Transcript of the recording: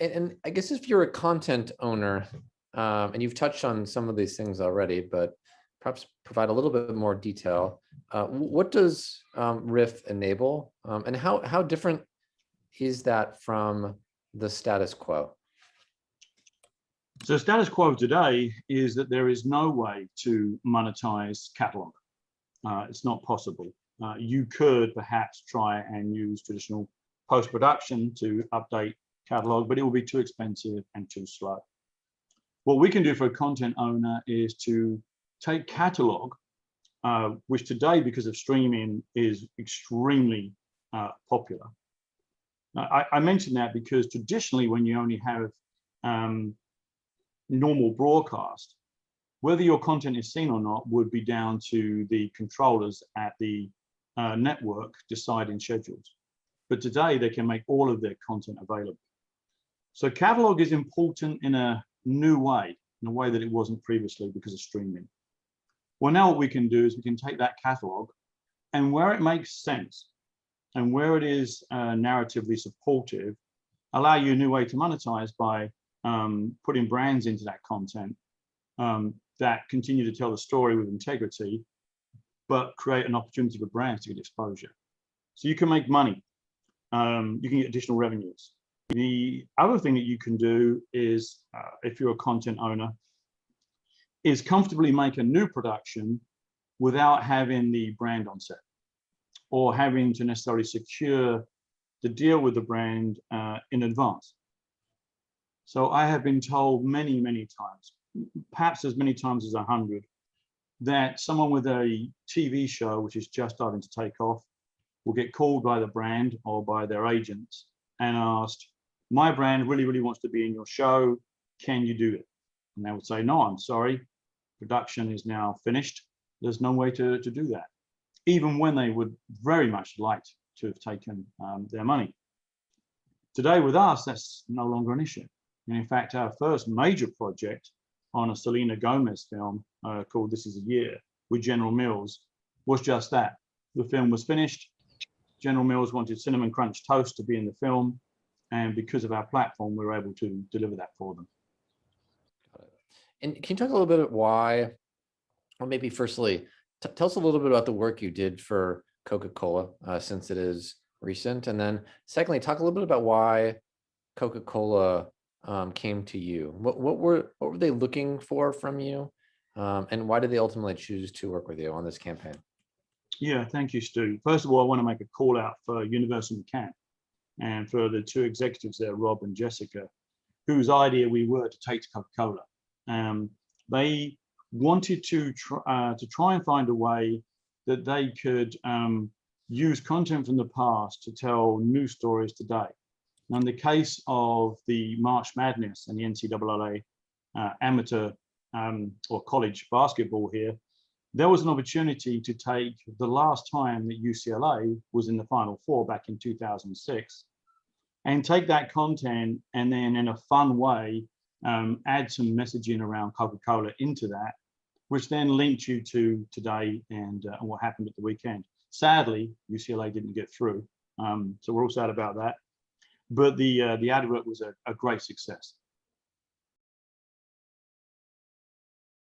And I guess if you're a content owner, and you've touched on some of these things already, but perhaps provide a little bit more detail. What does Ryff enable, and how different is that from the status quo? So status quo today is that there is no way to monetize catalog. It's not possible. You could perhaps try and use traditional post-production to update catalog, but it will be too expensive and too slow. What we can do for a content owner is to take catalog, which today, because of streaming, is extremely popular. I mention that because traditionally, when you only have normal broadcast, whether your content is seen or not would be down to the controllers at the network deciding schedules. But today, they can make all of their content available. So catalog is important in a new way, in a way that it wasn't previously because of streaming. Well, now what we can do is we can take that catalog, and where it makes sense and where it is narratively supportive, allow you a new way to monetize by putting brands into that content that continue to tell the story with integrity, but create an opportunity for brands to get exposure. So you can make money. You can get additional revenues. The other thing that you can do is, if you're a content owner, is comfortably make a new production without having the brand on set or having to necessarily secure the deal with the brand in advance. So I have been told many, many times, perhaps as many times as 100, that someone with a TV show which is just starting to take off will get called by the brand or by their agents and asked, my brand really, really wants to be in your show. Can you do it? And they would say, no, I'm sorry. Production is now finished. There's no way to do that, even when they would very much like to have taken their money. Today with us, that's no longer an issue. And in fact, our first major project on a Selena Gomez film called This Is a Year with General Mills was just that. The film was finished. General Mills wanted Cinnamon Crunch Toast to be in the film. And because of our platform, we were able to deliver that for them. And can you talk a little bit about why, or maybe firstly, tell us a little bit about the work you did for Coca-Cola, since it is recent. And then secondly, talk a little bit about why Coca-Cola came to you. What were they looking for from you? And why did they ultimately choose to work with you on this campaign? Yeah, thank you, Stu. First of all, I want to make a call out for Universal McCann and for the two executives there, Rob and Jessica, whose idea we were to take to Coca-Cola. They wanted to try and find a way that they could use content from the past to tell new stories today. Now, in the case of the March Madness and the NCAA amateur or college basketball here, there was an opportunity to take the last time that UCLA was in the Final Four back in 2006 and take that content and then in a fun way add some messaging around Coca-Cola into that, which then linked you to today and what happened at the weekend. Sadly, UCLA didn't get through, so we're all sad about that. But the advert was a great success.